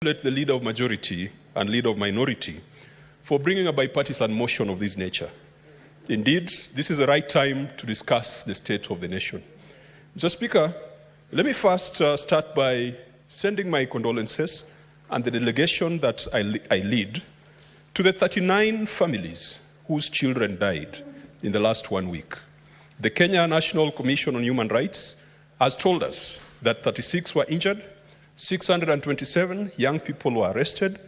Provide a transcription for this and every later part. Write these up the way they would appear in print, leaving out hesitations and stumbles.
congratulate the leader of majority and leader of minority for bringing a bipartisan motion of this nature. Indeed, this is the right time to discuss the state of the nation. Mr. Speaker, let me first start by sending my condolences and the delegation that I lead to the 39 families whose children died in the last 1 week. The Kenya National Commission on Human Rights has told us that 36 were injured, 627 young people were arrested,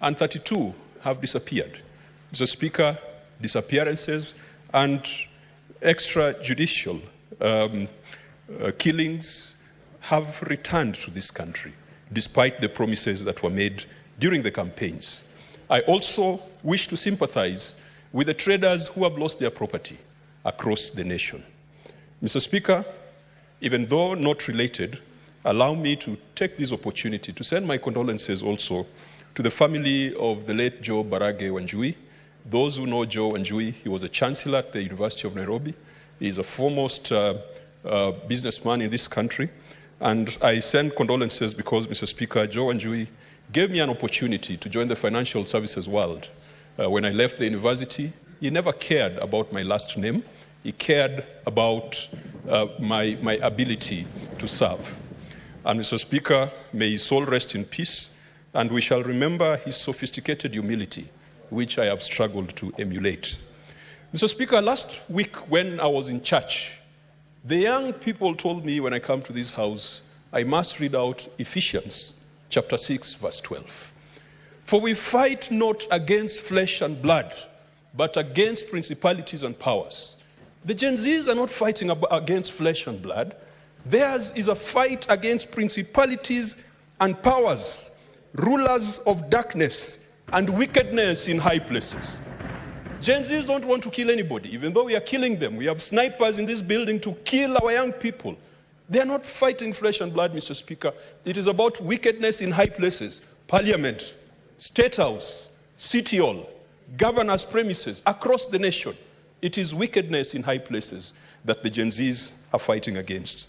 and 32 have disappeared. Mr. Speaker, disappearances and extrajudicial killings have returned to this country, despite the promises that were made during the campaigns. I also wish to sympathize with the traders who have lost their property across the nation. Mr. Speaker, even though not related, allow me to take this opportunity to send my condolences also to the family of the late Joe Barage Wanjui. Those who know Joe Wanjui, he was a chancellor at the University of Nairobi. He is a foremost businessman in this country. And I send condolences because, Mr. Speaker, Joe Wanjui gave me an opportunity to join the financial services world. When I left the university, he never cared about my last name. He cared about my ability to serve. And Mr. Speaker, may his soul rest in peace, and we shall remember his sophisticated humility, which I have struggled to emulate. Mr. Speaker, last week when I was in church, the young people told me when I come to this house, I must read out Ephesians chapter 6, verse 12. For we fight not against flesh and blood, but against principalities and powers. The Gen Zs are not fighting against flesh and blood. Theirs is a fight against principalities and powers, rulers of darkness and wickedness in high places. Gen Zs don't want to kill anybody, even though we are killing them. We have snipers in this building to kill our young people. They are not fighting flesh and blood, Mr. Speaker. It is about wickedness in high places, parliament, state house, city hall, governor's premises, across the nation. It is wickedness in high places that the Gen Zs are fighting against.